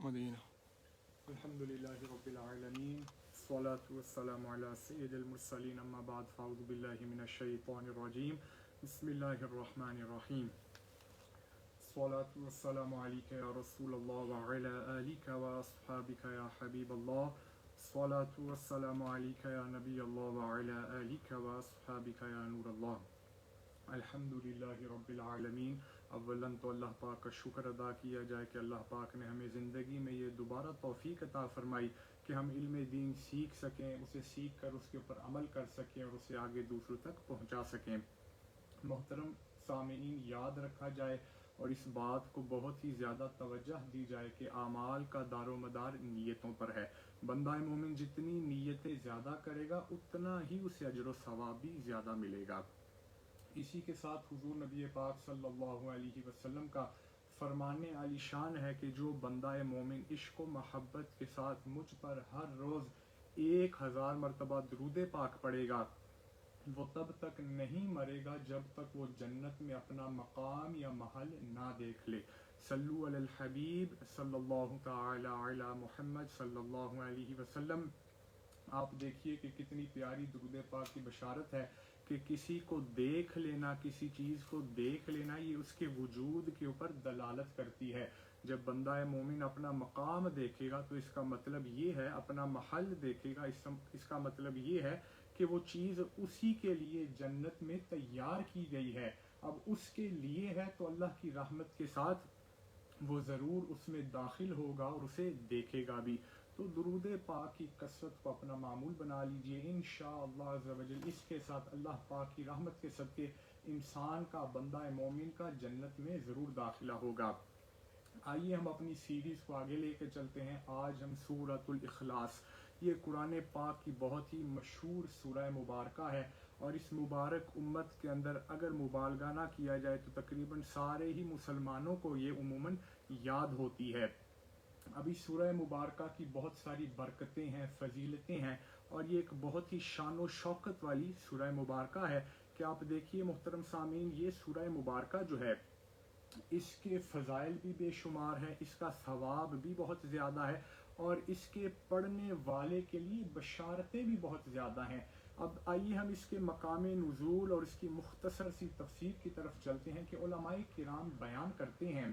مدینہ۔ الحمد للہ رب العالمین والصلاة والسلام علی سید المرسلین اما بعد فاعوذ باللہ من الشیطان الرجیم بسم اللہ الرحمن الرحیم الصلاة والسلام علیک یا رسول اللہ وعلی آلک واصحابک یا حبیب اللہ الصلاة والسلام علیک یا نبی اللہ وعلی آلک واصحابک یا نور اللہ۔ الحمدللہ رب العالمین۔ اولاً تو اللہ پاک کا شکر ادا کیا جائے کہ اللہ پاک نے ہمیں زندگی میں یہ دوبارہ توفیق عطا فرمائی کہ ہم علم دین سیکھ سکیں، اسے سیکھ کر اس کے اوپر عمل کر سکیں اور اسے آگے دوسروں تک پہنچا سکیں۔ محترم سامعین، یاد رکھا جائے اور اس بات کو بہت ہی زیادہ توجہ دی جائے کہ اعمال کا دار و مدار نیتوں پر ہے۔ بندہ مومن جتنی نیتیں زیادہ کرے گا اتنا ہی اسے اجر و ثواب بھی زیادہ ملے گا۔ اسی کے ساتھ حضور نبی پاک صلی اللہ علیہ وسلم کا فرمان عالی شان ہے کہ جو بندہ مومن عشق و محبت کے ساتھ مجھ پر ہر روز 1000 مرتبہ درود پاک پڑھے گا، وہ تب تک نہیں مرے گا جب تک وہ جنت میں اپنا مقام یا محل نہ دیکھ لے۔ صلو علی الحبیب صلی اللہ تعالی علی محمد صلی اللہ علیہ وسلم۔ آپ دیکھیے کہ کتنی پیاری درود پاک کی بشارت ہے کہ کسی کو دیکھ لینا، کسی چیز کو دیکھ لینا، یہ اس کے وجود کے اوپر دلالت کرتی ہے۔ جب بندہ مومن اپنا مقام دیکھے گا تو اس کا مطلب یہ ہے، اپنا محل دیکھے گا اس کا مطلب یہ ہے کہ وہ چیز اسی کے لیے جنت میں تیار کی گئی ہے۔ اب اس کے لیے ہے تو اللہ کی رحمت کے ساتھ وہ ضرور اس میں داخل ہوگا اور اسے دیکھے گا بھی۔ تو درود پاک کی کثرت کو اپنا معمول بنا لیجئے، انشاءاللہ عز و جل اس کے ساتھ اللہ پاک کی رحمت کے صدقے انسان کا، بندہ مومن کا جنت میں ضرور داخلہ ہوگا۔ آئیے ہم اپنی سیریز کو آگے لے کے چلتے ہیں۔ آج ہم سورۃ الاخلاص، یہ قرآن پاک کی بہت ہی مشہور سورہ مبارکہ ہے اور اس مبارک امت کے اندر اگر مبالغہ نہ کیا جائے تو تقریباً سارے ہی مسلمانوں کو یہ عموماً یاد ہوتی ہے۔ ابھی سورہ مبارکہ کی بہت ساری برکتیں ہیں، فضیلتیں ہیں اور یہ ایک بہت ہی شان و شوکت والی سورہ مبارکہ ہے کہ آپ دیکھیے محترم سامعین، یہ سورہ مبارکہ جو ہے اس کے فضائل بھی بے شمار ہیں، اس کا ثواب بھی بہت زیادہ ہے اور اس کے پڑھنے والے کے لیے بشارتیں بھی بہت زیادہ ہیں۔ اب آئیے ہم اس کے مقام نزول اور اس کی مختصر سی تفسیر کی طرف چلتے ہیں کہ علماء کرام بیان کرتے ہیں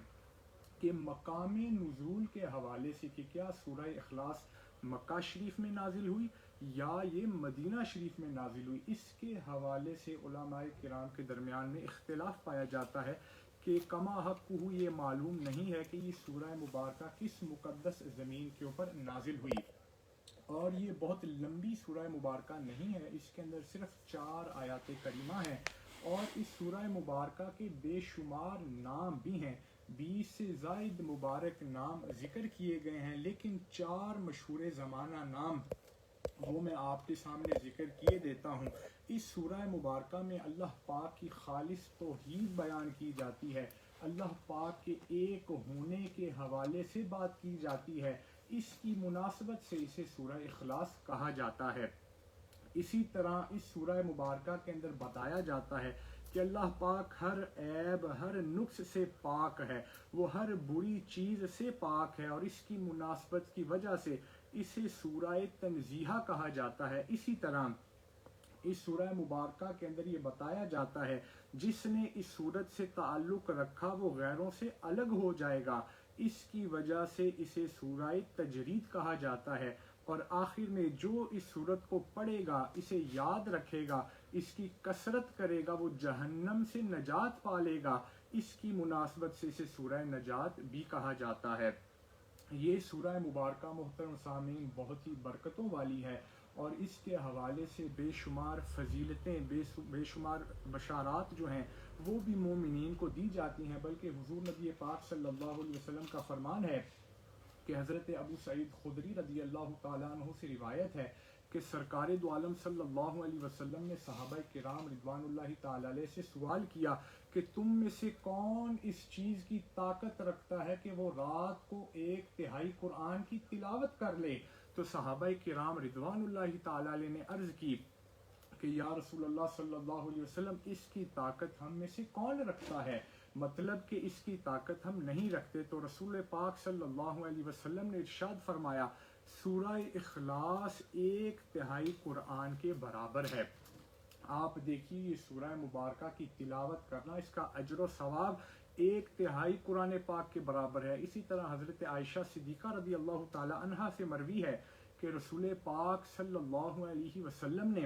کہ مقام نزول کے حوالے سے کہ کیا سورہ اخلاص مکہ شریف میں نازل ہوئی یا یہ مدینہ شریف میں نازل ہوئی، اس کے حوالے سے علماء کرام کے درمیان میں اختلاف پایا جاتا ہے کہ کما حق یہ معلوم نہیں ہے کہ یہ سورہ مبارکہ کس مقدس زمین کے اوپر نازل ہوئی، اور یہ بہت لمبی سورہ مبارکہ نہیں ہے، اس کے اندر صرف 4 آیات کریمہ ہیں اور اس سورہ مبارکہ کے بے شمار نام بھی ہیں، 20 سے زائد مبارک نام ذکر کیے گئے ہیں، لیکن 4 مشہور زمانہ نام وہ میں آپ کے سامنے ذکر کیے دیتا ہوں۔ اس سورہ مبارکہ میں اللہ پاک کی خالص توحید بیان کی جاتی ہے، اللہ پاک کے ایک ہونے کے حوالے سے بات کی جاتی ہے، اس کی مناسبت سے اسے سورہ اخلاص کہا جاتا ہے۔ اسی طرح اس سورہ مبارکہ کے اندر بتایا جاتا ہے کہ اللہ پاک ہر عیب، ہر نقص سے پاک ہے، وہ ہر بری چیز سے پاک ہے اور اس کی مناسبت کی وجہ سے اسے سورہ تنزیہ کہا جاتا ہے۔ اسی طرح اس سورہ مبارکہ کے اندر یہ بتایا جاتا ہے جس نے اس سورت سے تعلق رکھا وہ غیروں سے الگ ہو جائے گا، اس کی وجہ سے اسے سورہ تجرید کہا جاتا ہے، اور آخر میں جو اس سورت کو پڑھے گا، اسے یاد رکھے گا، اس کی کثرت کرے گا، وہ جہنم سے نجات پالے گا، اس کی مناسبت سے اسے سورہ نجات بھی کہا جاتا ہے۔ یہ سورہ مبارکہ محترم سامعین بہت ہی برکتوں والی ہے اور اس کے حوالے سے بے شمار فضیلتیں، بے شمار بشارات جو ہیں وہ بھی مومنین کو دی جاتی ہیں، بلکہ حضور نبی پاک صلی اللہ علیہ وسلم کا فرمان ہے کہ حضرت ابو سعید خدری رضی اللہ تعالیٰ عنہ سے روایت ہے کہ سرکار دو عالم صلی اللہ علیہ وسلم نے صحابہ کرام رضوان اللہ تعالیٰ علیہ سے سوال کیا کہ تم میں سے کون اس چیز کی طاقت رکھتا ہے کہ وہ رات کو 1/3 قرآن کی تلاوت کر لے؟ تو صحابہ کرام رضوان اللہ تعالیٰ علیہ نے عرض کی کہ یا رسول اللہ صلی اللہ علیہ وسلم، اس کی طاقت ہم میں سے کون رکھتا ہے؟ مطلب کہ اس کی طاقت ہم نہیں رکھتے، تو رسول پاک صلی اللہ علیہ وسلم نے ارشاد فرمایا سورہ اخلاص 1/3 قرآن کے برابر ہے۔ آپ دیکھیے یہ سورہ مبارکہ کی تلاوت کرنا، اس کا اجر و ثواب 1/3 قرآن پاک کے برابر ہے۔ اسی طرح حضرت عائشہ صدیقہ رضی اللہ تعالی عنہا سے مروی ہے کہ رسول پاک صلی اللہ علیہ وسلم نے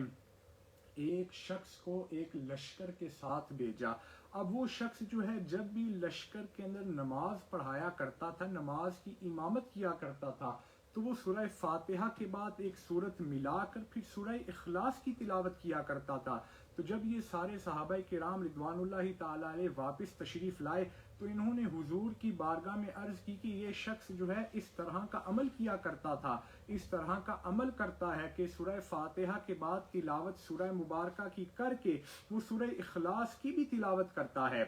ایک شخص کو ایک لشکر کے ساتھ بھیجا۔ اب وہ شخص جو ہے جب بھی لشکر کے اندر نماز پڑھایا کرتا تھا، نماز کی امامت کیا کرتا تھا، تو وہ سورہ فاتحہ کے بعد ایک سورت ملا کر پھر سورہ اخلاص کی تلاوت کیا کرتا تھا۔ تو جب یہ سارے صحابہ کرام رضوان اللہ تعالی علیہ واپس تشریف لائے تو انہوں نے حضور کی بارگاہ میں عرض کی کہ یہ شخص جو ہے اس طرح کا عمل کیا کرتا تھا، اس طرح کا عمل کرتا ہے کہ سورہ فاتحہ کے بعد تلاوت سورہ مبارکہ کی کر کے وہ سورہ اخلاص کی بھی تلاوت کرتا ہے۔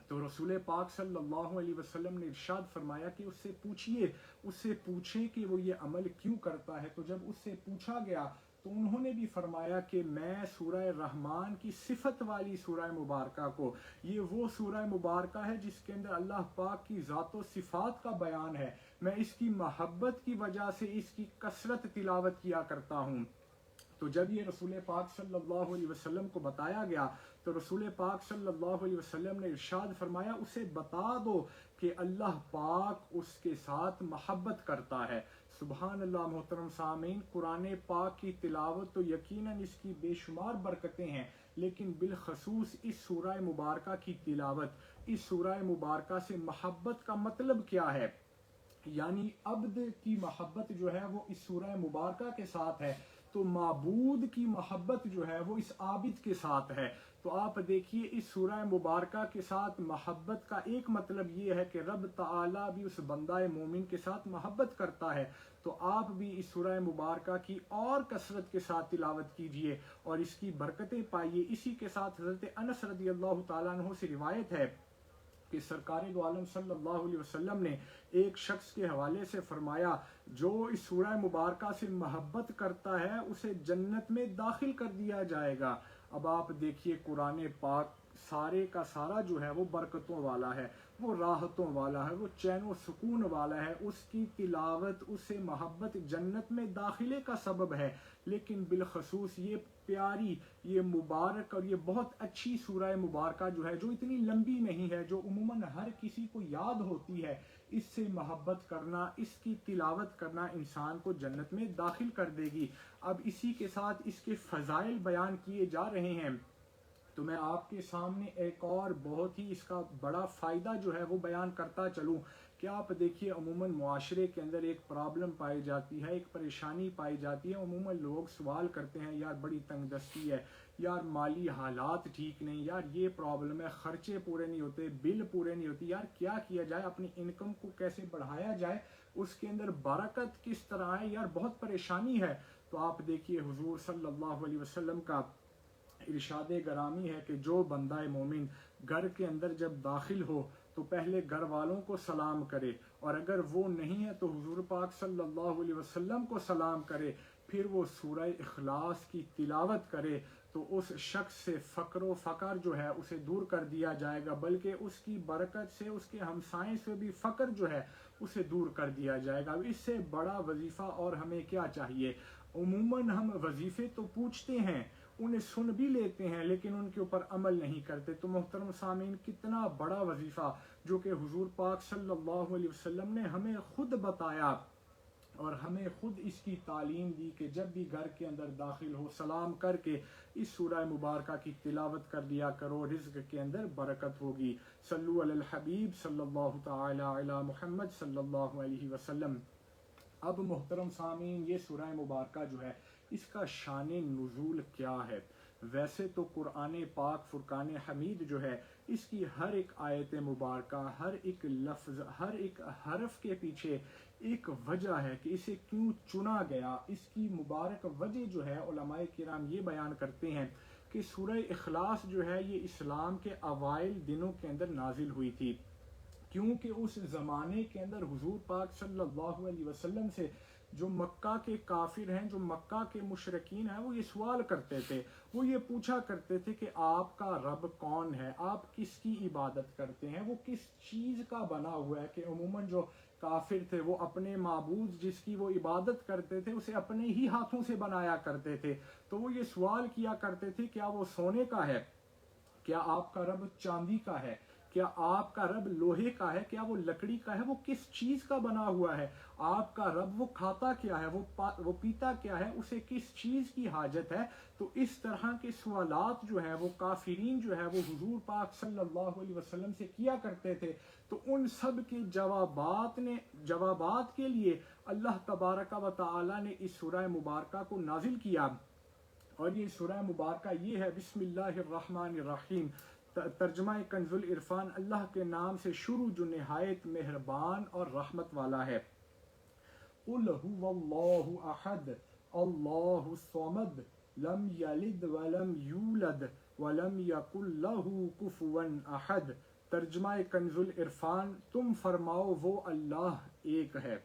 تو رسول پاک صلی اللہ علیہ وسلم نے ارشاد فرمایا کہ اس سے پوچھئے، اس سے پوچھیں کہ وہ یہ عمل کیوں کرتا ہے۔ تو جب اس سے پوچھا گیا تو انہوں نے بھی فرمایا کہ میں سورہ رحمان کی صفت والی سورہ مبارکہ کو، یہ وہ سورہ مبارکہ ہے جس کے اندر اللہ پاک کی ذات و صفات کا بیان ہے، میں اس کی محبت کی وجہ سے اس کی کثرت تلاوت کیا کرتا ہوں۔ تو جب یہ رسول پاک صلی اللہ علیہ وسلم کو بتایا گیا تو رسول پاک صلی اللہ علیہ وسلم نے ارشاد فرمایا اسے بتا دو کہ اللہ پاک اس کے ساتھ محبت کرتا ہے۔ سبحان اللہ۔ محترم سامعین، قرآن پاک کی تلاوت تو یقیناً اس کی بے شمار برکتیں ہیں، لیکن بالخصوص اس سورہ مبارکہ کی تلاوت، اس سورہ مبارکہ سے محبت کا مطلب کیا ہے؟ یعنی عبد کی محبت جو ہے وہ اس سورہ مبارکہ کے ساتھ ہے، تو معبود کی محبت جو ہے وہ اس عابد کے ساتھ ہے۔ تو آپ دیکھیے اس سورہ مبارکہ کے ساتھ محبت کا ایک مطلب یہ ہے کہ رب تعالیٰ بھی اس بندہ مومن کے ساتھ محبت کرتا ہے۔ تو آپ بھی اس سورہ مبارکہ کی اور کثرت کے ساتھ تلاوت کیجئے اور اس کی برکتیں پائیے۔ اسی کے ساتھ حضرت انس رضی اللہ تعالیٰ عنہ سے روایت ہے کہ سرکار دو عالم صلی اللہ علیہ وسلم نے ایک شخص کے حوالے سے فرمایا جو اس سورہ مبارکہ سے محبت کرتا ہے اسے جنت میں داخل کر دیا جائے گا۔ اب آپ دیکھیے قرآن پاک سارے کا سارا جو ہے وہ برکتوں والا ہے، وہ راحتوں والا ہے، وہ چین و سکون والا ہے، اس کی تلاوت، اس سے محبت جنت میں داخلے کا سبب ہے۔ لیکن بالخصوص یہ پیاری، یہ مبارک اور یہ بہت اچھی سورہ مبارکہ جو ہے، جو اتنی لمبی نہیں ہے، جو عموماً ہر کسی کو یاد ہوتی ہے، اس سے محبت کرنا، اس کی تلاوت کرنا انسان کو جنت میں داخل کر دے گی۔ اب اسی کے ساتھ اس کے فضائل بیان کیے جا رہے ہیں، تو میں آپ کے سامنے ایک اور بہت ہی اس کا بڑا فائدہ جو ہے وہ بیان کرتا چلوں کہ آپ دیکھیے عموماً معاشرے کے اندر ایک پرابلم پائی جاتی ہے، ایک پریشانی پائی جاتی ہے۔ عموماً لوگ سوال کرتے ہیں یار بڑی تنگ دستی ہے، یار مالی حالات ٹھیک نہیں، یار یہ پرابلم ہے، خرچے پورے نہیں ہوتے، بل پورے نہیں ہوتے، یار کیا کیا جائے، اپنی انکم کو کیسے بڑھایا جائے، اس کے اندر برکت کس طرح ہے، یار بہت پریشانی ہے۔ تو آپ دیکھیے حضور صلی اللہ علیہ وسلم کا ارشاد گرامی ہے کہ جو بندہ مومن گھر کے اندر جب داخل ہو تو پہلے گھر والوں کو سلام کرے، اور اگر وہ نہیں ہے تو حضور پاک صلی اللہ علیہ وسلم کو سلام کرے، پھر وہ سورہ اخلاص کی تلاوت کرے، تو اس شخص سے فقر و فقر جو ہے اسے دور کر دیا جائے گا، بلکہ اس کی برکت سے اس کے ہمسائیں سے بھی فقر جو ہے اسے دور کر دیا جائے گا۔ اس سے بڑا وظیفہ اور ہمیں کیا چاہیے؟ عموماً ہم وظیفے تو پوچھتے ہیں، انہیں سن بھی لیتے ہیں، لیکن ان کے اوپر عمل نہیں کرتے۔ تو محترم سامعین، کتنا بڑا وظیفہ جو کہ حضور پاک صلی اللہ علیہ وسلم نے ہمیں خود بتایا اور ہمیں خود اس کی تعلیم دی کہ جب بھی گھر کے اندر داخل ہو سلام کر کے اس سورہ مبارکہ کی تلاوت کر لیا کرو، رزق کے اندر برکت ہوگی۔ صلو علی الحبیب صلی اللہ تعالی علی محمد صلی اللہ علیہ وسلم۔ اب محترم سامعین، یہ سورہ مبارکہ جو ہے اس کا شان نزول کیا ہے؟ ویسے تو قرآن پاک فرقان حمید جو ہے اس کی ہر ایک آیت مبارکہ، ہر ایک لفظ، ہر ایک حرف کے پیچھے ایک وجہ ہے کہ اسے کیوں چنا گیا۔ اس کی مبارک وجہ جو ہے علماء کرام یہ بیان کرتے ہیں کہ سورہ اخلاص جو ہے یہ اسلام کے اوائل دنوں کے اندر نازل ہوئی تھی، کیونکہ اس زمانے کے اندر حضور پاک صلی اللہ علیہ وسلم سے جو مکہ کے کافر ہیں، جو مکہ کے مشرکین ہیں، وہ یہ سوال کرتے تھے، وہ یہ پوچھا کرتے تھے کہ آپ کا رب کون ہے، آپ کس کی عبادت کرتے ہیں، وہ کس چیز کا بنا ہوا ہے، کہ عموماً جو کافر تھے وہ اپنے معبود جس کی وہ عبادت کرتے تھے اسے اپنے ہی ہاتھوں سے بنایا کرتے تھے، تو وہ یہ سوال کیا کرتے تھے کیا وہ سونے کا ہے، کیا آپ کا رب چاندی کا ہے، کیا آپ کا رب لوہے کا ہے، کیا وہ لکڑی کا ہے، وہ کس چیز کا بنا ہوا ہے، آپ کا رب وہ کھاتا کیا ہے، وہ پیتا کیا ہے، اسے کس چیز کی حاجت ہے۔ تو اس طرح کے سوالات جو ہیں وہ کافرین جو ہے وہ حضور پاک صلی اللہ علیہ وسلم سے کیا کرتے تھے، تو ان سب کے جوابات کے لیے اللہ تبارک و تعالی نے اس سورہ مبارکہ کو نازل کیا، اور یہ سورہ مبارکہ یہ ہے بسم اللہ الرحمن الرحیم، ترجمہ کنز العرفان، اللہ کے نام سے شروع جو نہایت مہربان اور رحمت والا ہے۔ قل هو اللہ احد اللہ الصمد لم یلد ولم یولد ولم یکن لہ کفوا احد، ترجمہ کنز العرفان، تم فرماؤ وہ اللہ ایک ہے،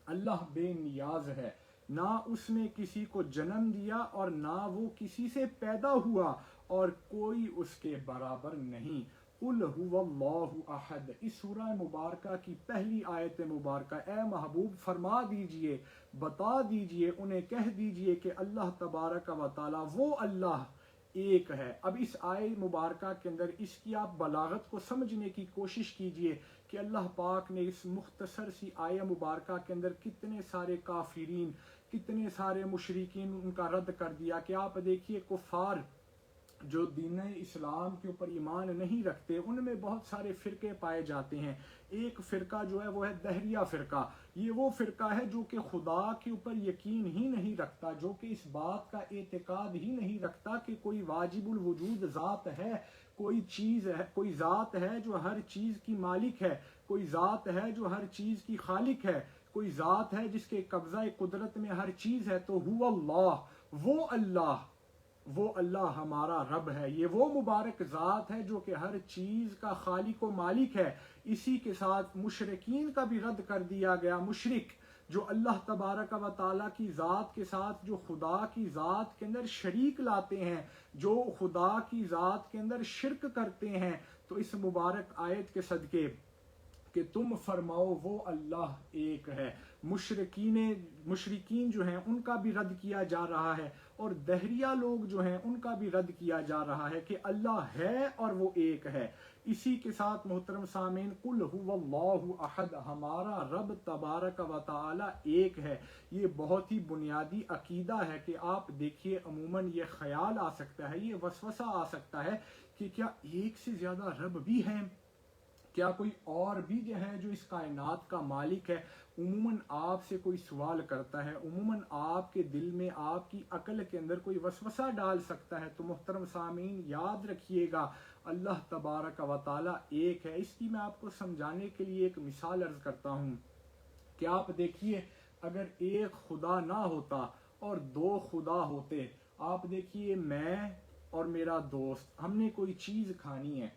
اللہ بے نیاز ہے، نہ اس نے کسی کو جنم دیا اور نہ وہ کسی سے پیدا ہوا اور کوئی اس کے برابر نہیں۔ قل هو اللہ احد، اس سورہ مبارکہ کی پہلی آیت مبارکہ، اے محبوب فرما دیجئے، بتا دیجئے، انہیں کہہ دیجئے کہ اللہ تبارک و تعالی وہ اللہ ایک ہے۔ اب اس آیہ مبارکہ کے اندر اس کی آپ بلاغت کو سمجھنے کی کوشش کیجئے کہ اللہ پاک نے اس مختصر سی آیہ مبارکہ کے اندر کتنے سارے کافرین، کتنے سارے مشرکین ان کا رد کر دیا، کہ آپ دیکھیے کفار جو دین اسلام کے اوپر ایمان نہیں رکھتے، ان میں بہت سارے فرقے پائے جاتے ہیں۔ ایک فرقہ جو ہے وہ ہے دہریہ فرقہ، یہ وہ فرقہ ہے جو کہ خدا کے اوپر یقین ہی نہیں رکھتا، جو کہ اس بات کا اعتقاد ہی نہیں رکھتا کہ کوئی واجب الوجود ذات ہے، کوئی چیز ہے، کوئی ذات ہے جو ہر چیز کی مالک ہے، کوئی ذات ہے جو ہر چیز کی خالق ہے، کوئی ذات ہے جس کے قبضہ قدرت میں ہر چیز ہے۔ تو ہو اللہ، وہ اللہ ہمارا رب ہے، یہ وہ مبارک ذات ہے جو کہ ہر چیز کا خالق و مالک ہے۔ اسی کے ساتھ مشرکین کا بھی رد کر دیا گیا، مشرک جو اللہ تبارک و تعالیٰ کی ذات کے ساتھ، جو خدا کی ذات کے اندر شریک لاتے ہیں، جو خدا کی ذات کے اندر شرک کرتے ہیں، تو اس مبارک آیت کے صدقے کہ تم فرماؤ وہ اللہ ایک ہے، مشرکین جو ہیں ان کا بھی رد کیا جا رہا ہے، اور دہریہ لوگ جو ہیں ان کا بھی رد کیا جا رہا ہے کہ اللہ ہے اور وہ ایک ہے۔ اسی کے ساتھ محترم سامعین، قل هو اللہ احد، ہمارا رب تبارک و تعالی ایک ہے، یہ بہت ہی بنیادی عقیدہ ہے کہ آپ دیکھیے عموماً یہ خیال آ سکتا ہے، یہ وسوسہ آ سکتا ہے کہ کیا ایک سے زیادہ رب بھی ہیں، کیا کوئی اور بھی جو ہے جو اس کائنات کا مالک ہے۔ عموماً آپ سے کوئی سوال کرتا ہے، عموماً آپ کے دل میں، آپ کی عقل کے اندر کوئی وسوسہ ڈال سکتا ہے، تو محترم سامعین یاد رکھیے گا اللہ تبارک و تعالی ایک ہے۔ اس کی میں آپ کو سمجھانے کے لیے ایک مثال عرض کرتا ہوں کہ آپ دیکھیے اگر ایک خدا نہ ہوتا اور دو خدا ہوتے، آپ دیکھیے میں اور میرا دوست، ہم نے کوئی چیز کھانی ہے،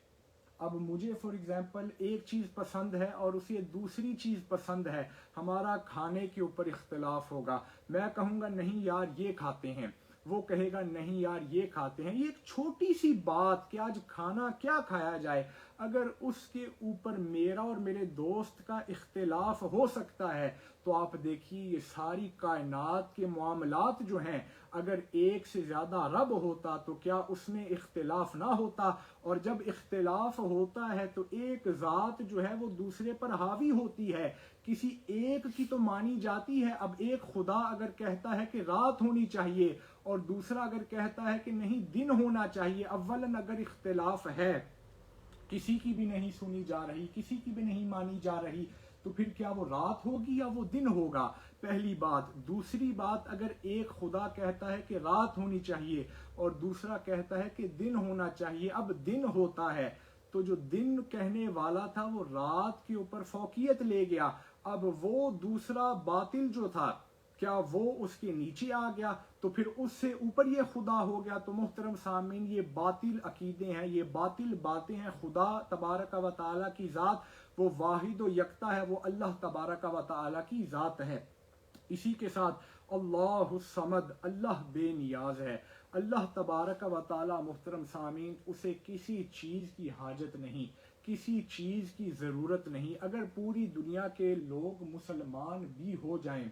اب مجھے فار ایگزامپل ایک چیز پسند ہے اور اسے دوسری چیز پسند ہے، ہمارا کھانے کے اوپر اختلاف ہوگا، میں کہوں گا نہیں یار یہ کھاتے ہیں، وہ کہے گا نہیں یار یہ کھاتے ہیں، یہ ایک چھوٹی سی بات کہ آج کھانا کیا کھایا جائے، اگر اس کے اوپر میرا اور میرے دوست کا اختلاف ہو سکتا ہے، تو آپ دیکھیے یہ ساری کائنات کے معاملات جو ہیں، اگر ایک سے زیادہ رب ہوتا تو کیا اس میں اختلاف نہ ہوتا، اور جب اختلاف ہوتا ہے تو ایک ذات جو ہے وہ دوسرے پر حاوی ہوتی ہے، کسی ایک کی تو مانی جاتی ہے۔ اب ایک خدا اگر کہتا ہے کہ رات ہونی چاہیے اور دوسرا اگر کہتا ہے کہ نہیں دن ہونا چاہیے، اولاً اگر اختلاف ہے، کسی کی بھی نہیں سنی جا رہی، کسی کی بھی نہیں مانی جا رہی، تو پھر کیا وہ رات ہوگی یا وہ دن ہوگا؟ پہلی بات۔ دوسری بات، اگر ایک خدا کہتا ہے کہ رات ہونی چاہیے اور دوسرا کہتا ہے کہ دن ہونا چاہیے، اب دن ہوتا ہے تو جو دن کہنے والا تھا وہ رات کے اوپر فوقیت لے گیا، اب وہ دوسرا باطل جو تھا کیا وہ اس کے نیچے آ گیا، تو پھر اس سے اوپر یہ خدا ہو گیا۔ تو محترم سامعین یہ باطل عقیدے ہیں، یہ باطل باتیں ہیں، خدا تبارک و تعالیٰ کی ذات وہ واحد و یکتا ہے، وہ اللہ تبارک و تعالی کی ذات ہے۔ اسی کے ساتھ اللہ الصمد، اللہ بے نیاز ہے۔ اللہ تبارک و تعالی محترم سامعین، اسے کسی چیز کی حاجت نہیں، کسی چیز کی ضرورت نہیں۔ اگر پوری دنیا کے لوگ مسلمان بھی ہو جائیں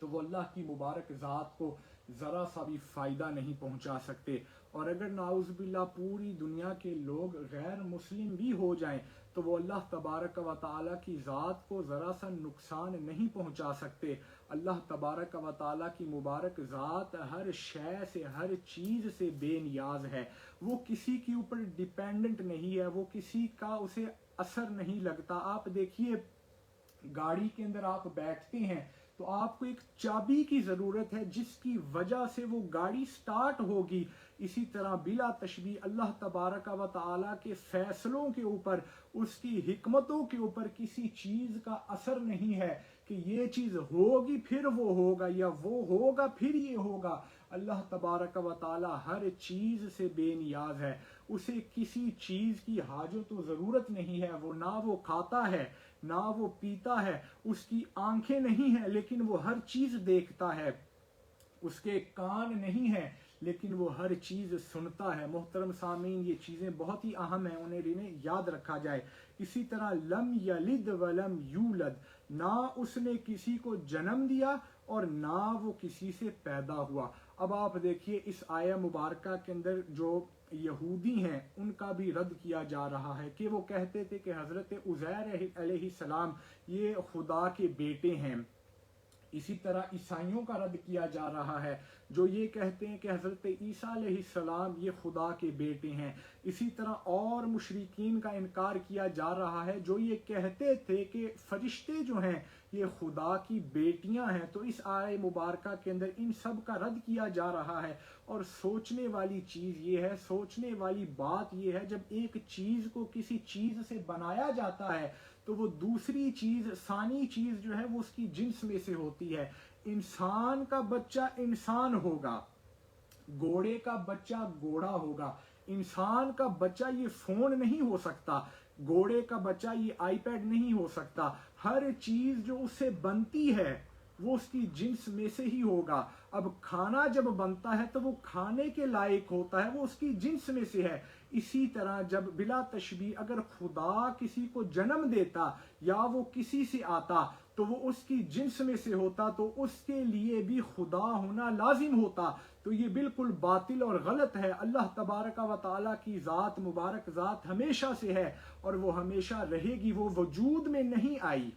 تو وہ اللہ کی مبارک ذات کو ذرا سا بھی فائدہ نہیں پہنچا سکتے، اور اگر نعوذ باللہ پوری دنیا کے لوگ غیر مسلم بھی ہو جائیں تو وہ اللہ تبارک و تعالیٰ کی ذات کو ذرا سا نقصان نہیں پہنچا سکتے۔ اللہ تبارک و تعالیٰ کی مبارک ذات ہر شے سے، ہر چیز سے بے نیاز ہے۔ وہ کسی کے اوپر ڈیپینڈنٹ نہیں ہے، وہ کسی کا اسے اثر نہیں لگتا۔ آپ دیکھیے گاڑی کے اندر آپ بیٹھتے ہیں تو آپ کو ایک چابی کی ضرورت ہے جس کی وجہ سے وہ گاڑی سٹارٹ ہوگی۔ اسی طرح بلا تشبیہ اللہ تبارک و تعالیٰ کے فیصلوں کے اوپر، اس کی حکمتوں کے اوپر کسی چیز کا اثر نہیں ہے کہ یہ چیز ہوگی پھر وہ ہوگا، یا وہ ہوگا پھر یہ ہوگا۔ اللہ تبارک و تعالیٰ ہر چیز سے بے نیاز ہے، اسے کسی چیز کی حاجت و ضرورت نہیں ہے۔ وہ نہ وہ کھاتا ہے نہ وہ پیتا ہے، اس کی آنکھیں نہیں ہیں لیکن وہ ہر چیز دیکھتا ہے، اس کے کان نہیں ہیں لیکن وہ ہر چیز سنتا ہے۔ محترم سامعین، یہ چیزیں بہت ہی اہم ہیں، انہیں یاد رکھا جائے۔ اسی طرح لم یلد ولم یولد، نہ اس نے کسی کو جنم دیا اور نہ وہ کسی سے پیدا ہوا۔ اب آپ دیکھیے اس آیہ مبارکہ کے اندر جو یہودی ہیں ان کا بھی رد کیا جا رہا ہے کہ وہ کہتے تھے کہ حضرت عزیر علیہ السلام یہ خدا کے بیٹے ہیں۔ اسی طرح عیسائیوں کا رد کیا جا رہا ہے جو یہ کہتے ہیں کہ حضرت عیسیٰ علیہ السلام یہ خدا کے بیٹے ہیں۔ اسی طرح اور مشرکین کا انکار کیا جا رہا ہے جو یہ کہتے تھے کہ فرشتے جو ہیں یہ خدا کی بیٹیاں ہیں۔ تو اس آیہ مبارکہ کے اندر ان سب کا رد کیا جا رہا ہے، اور سوچنے والی چیز یہ ہے، سوچنے والی بات یہ ہے، جب ایک چیز کو کسی چیز سے بنایا جاتا ہے تو وہ دوسری چیز، ثانی چیز جو ہے وہ اس کی جنس میں سے ہوتی ہے۔ انسان کا بچہ انسان ہوگا، گھوڑے کا بچہ گھوڑا ہوگا۔ انسان کا بچہ یہ فون نہیں ہو سکتا، گھوڑے کا بچہ یہ آئی پیڈ نہیں ہو سکتا۔ ہر چیز جو اس سے بنتی ہے وہ اس کی جنس میں سے ہی ہوگا۔ اب کھانا جب بنتا ہے تو وہ کھانے کے لائق ہوتا ہے، وہ اس کی جنس میں سے ہے۔ اسی طرح جب بلا تشبیہ اگر خدا کسی کو جنم دیتا یا وہ کسی سے آتا تو وہ اس کی جنس میں سے ہوتا، تو اس کے لیے بھی خدا ہونا لازم ہوتا۔ تو یہ بالکل باطل اور غلط ہے۔ اللہ تبارک و تعالیٰ کی ذات، مبارک ذات ہمیشہ سے ہے اور وہ ہمیشہ رہے گی، وہ وجود میں نہیں آئی۔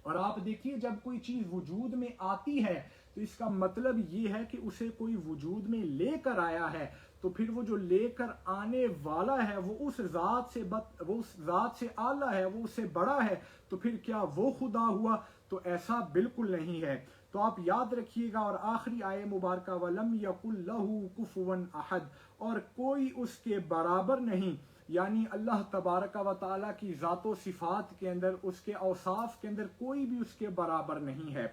اور آپ دیکھیے جب کوئی چیز وجود میں آتی ہے تو اس کا مطلب یہ ہے کہ اسے کوئی وجود میں لے کر آیا ہے، تو پھر وہ جو لے کر آنے والا ہے وہ اس ذات سے اعلیٰ ہے، وہ اس سے بڑا ہے، تو پھر کیا وہ خدا ہوا؟ تو ایسا بالکل نہیں ہے۔ تو آپ یاد رکھیے گا، اور آخری آیہ مبارکہ وَلَمْ يَكُنْ لَهُ كُفُوًا أَحَدٌ، اور کوئی اس کے برابر نہیں، یعنی اللہ تبارک و تعالیٰ کی ذات و صفات کے اندر، اس کے اوصاف کے اندر کوئی بھی اس کے برابر نہیں ہے۔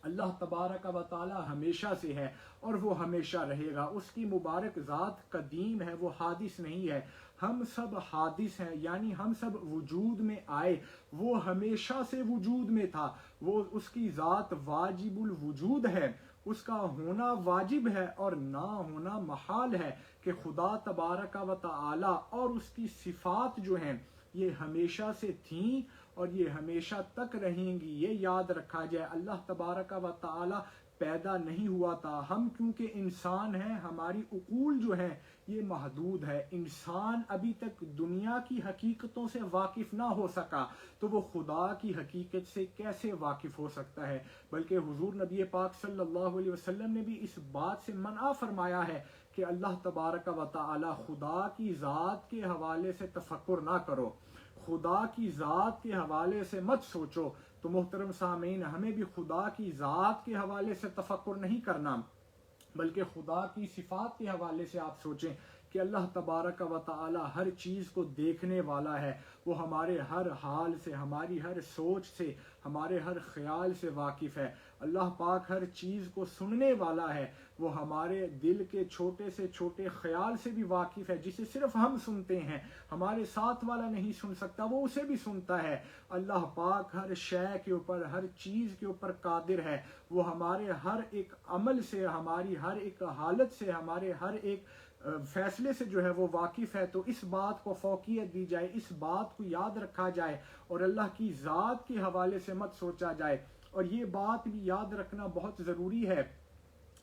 اللہ تبارک و تعالیٰ ہمیشہ سے ہے اور وہ ہمیشہ رہے گا۔ اس کی مبارک ذات قدیم ہے، وہ حادث نہیں ہے۔ ہم سب حادث ہیں، یعنی ہم سب وجود میں آئے، وہ ہمیشہ سے وجود میں تھا۔ وہ اس کی ذات واجب الوجود ہے، اس کا ہونا واجب ہے اور نہ ہونا محال ہے کہ خدا تبارک و تعالی اور اس کی صفات جو ہیں یہ ہمیشہ سے تھیں اور یہ ہمیشہ تک رہیں گی۔ یہ یاد رکھا جائے، اللہ تبارک و تعالی پیدا نہیں ہوا تھا۔ ہم کیونکہ انسان ہیں، ہماری عقول جو ہیں یہ محدود ہے۔ انسان ابھی تک دنیا کی حقیقتوں سے واقف نہ ہو سکا تو وہ خدا کی حقیقت سے کیسے واقف ہو سکتا ہے؟ بلکہ حضور نبی پاک صلی اللہ علیہ وسلم نے بھی اس بات سے منع فرمایا ہے کہ اللہ تبارک و تعالی خدا کی ذات کے حوالے سے تفکر نہ کرو، خدا کی ذات کے حوالے سے مت سوچو۔ تو محترم سامعین، ہمیں بھی خدا کی ذات کے حوالے سے تفکر نہیں کرنا بلکہ خدا کی صفات کے حوالے سے آپ سوچیں کہ اللہ تبارک و تعالی ہر چیز کو دیکھنے والا ہے، وہ ہمارے ہر حال سے، ہماری ہر سوچ سے، ہمارے ہر خیال سے واقف ہے۔ اللہ پاک ہر چیز کو سننے والا ہے، وہ ہمارے دل کے چھوٹے سے چھوٹے خیال سے بھی واقف ہے، جسے صرف ہم سنتے ہیں، ہمارے ساتھ والا نہیں سن سکتا، وہ اسے بھی سنتا ہے۔ اللہ پاک ہر شے کے اوپر، ہر چیز کے اوپر قادر ہے، وہ ہمارے ہر ایک عمل سے، ہماری ہر ایک حالت سے، ہمارے ہر ایک فیصلے سے جو ہے وہ واقف ہے۔ تو اس بات کو فوقیت دی جائے، اس بات کو یاد رکھا جائے اور اللہ کی ذات کے حوالے سے مت سوچا جائے۔ اور یہ بات بھی یاد رکھنا بہت ضروری ہے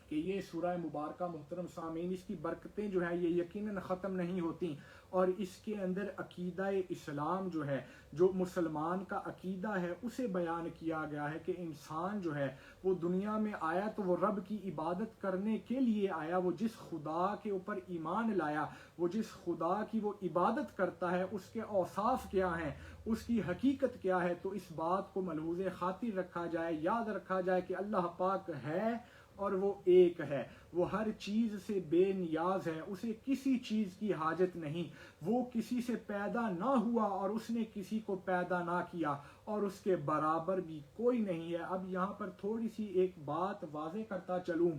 کہ یہ سورہ مبارکہ محترم سامعین، اس کی برکتیں جو ہیں یہ یقیناً ختم نہیں ہوتی، اور اس کے اندر عقیدہ اسلام جو ہے، جو مسلمان کا عقیدہ ہے، اسے بیان کیا گیا ہے کہ انسان جو ہے وہ دنیا میں آیا تو وہ رب کی عبادت کرنے کے لیے آیا، وہ جس خدا کے اوپر ایمان لایا، وہ جس خدا کی وہ عبادت کرتا ہے، اس کے اوصاف کیا ہیں، اس کی حقیقت کیا ہے۔ تو اس بات کو ملحوظ خاطر رکھا جائے، یاد رکھا جائے کہ اللہ پاک ہے اور وہ ایک ہے، وہ ہر چیز سے بے نیاز ہے، اسے کسی چیز کی حاجت نہیں، وہ کسی سے پیدا نہ ہوا اور اس نے کسی کو پیدا نہ کیا، اور اس کے برابر بھی کوئی نہیں ہے۔ اب یہاں پر تھوڑی سی ایک بات واضح کرتا چلوں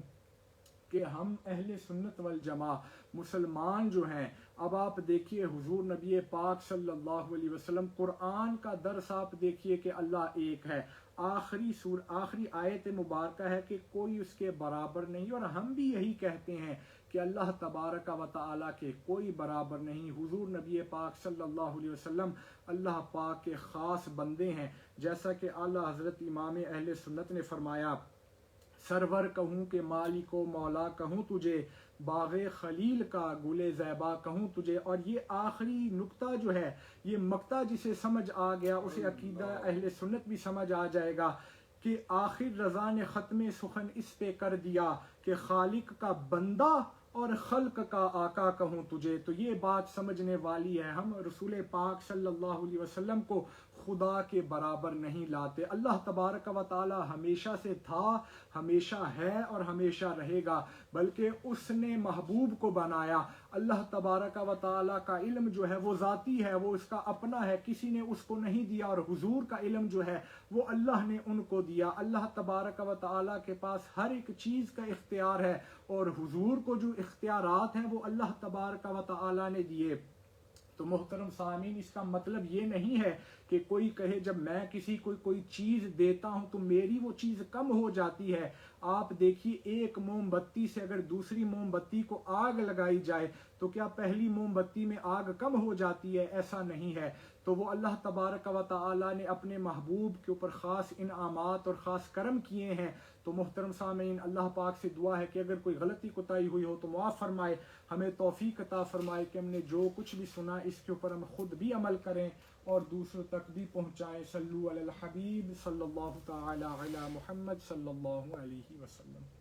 کہ ہم اہل سنت والجماع مسلمان جو ہیں، اب آپ دیکھیے حضور نبی پاک صلی اللہ علیہ وسلم، قرآن کا درس آپ دیکھیے کہ اللہ ایک ہے، آخری آیت مبارکہ ہے کہ کوئی اس کے برابر نہیں، اور ہم بھی یہی کہتے ہیں کہ اللہ تبارک و تعالیٰ کے کوئی برابر نہیں۔ حضور نبی پاک صلی اللہ علیہ وسلم اللہ پاک کے خاص بندے ہیں، جیسا کہ اعلیٰ حضرت امام اہل سنت نے فرمایا، سرور کہوں کہ مالک و مولا کہوں تجھے، باغ خلیل کا گل زیبا کہوں تجھے۔ اور یہ آخری نقطہ جو ہے، یہ مقطع جسے سمجھ آ گیا اسے عقیدہ اہل سنت بھی سمجھ آ جائے گا کہ آخر رضا نے ختم سخن اس پہ کر دیا کہ خالق کا بندہ اور خلق کا آقا کہوں تجھے۔ تو یہ بات سمجھنے والی ہے، ہم رسول پاک صلی اللہ علیہ وسلم کو خدا کے برابر نہیں لاتے۔ اللہ تبارک و تعالی ہمیشہ سے تھا، ہمیشہ ہے اور ہمیشہ رہے گا، بلکہ اس نے محبوب کو بنایا۔ اللہ تبارک و تعالی کا علم جو ہے وہ ذاتی ہے، وہ اس کا اپنا ہے، کسی نے اس کو نہیں دیا، اور حضور کا علم جو ہے وہ اللہ نے ان کو دیا۔ اللہ تبارک و تعالی کے پاس ہر ایک چیز کا اختیار ہے، اور حضور کو جو اختیارات ہیں وہ اللہ تبارک و تعالی نے دیے۔ تو محترم سامعین، اس کا مطلب یہ نہیں ہے کہ کوئی کہے جب میں کسی کو کوئی چیز دیتا ہوں تو میری وہ چیز کم ہو جاتی ہے۔ آپ دیکھیے ایک موم بتی سے اگر دوسری موم بتی کو آگ لگائی جائے تو کیا پہلی موم بتی میں آگ کم ہو جاتی ہے؟ ایسا نہیں ہے۔ تو وہ اللہ تبارک و تعالی نے اپنے محبوب کے اوپر خاص انعامات اور خاص کرم کیے ہیں۔ تو محترم سامعین، اللہ پاک سے دعا ہے کہ اگر کوئی غلطی کوتاہی ہوئی ہو تو معاف فرمائے، ہمیں توفیق عطا فرمائے کہ ہم نے جو کچھ بھی سنا اس کے اوپر ہم خود بھی عمل کریں اور دوسروں تک بھی پہنچائیں۔ صلو علی الحبیب صلی اللہ تعالی علی محمد صلی اللہ علیہ وسلم۔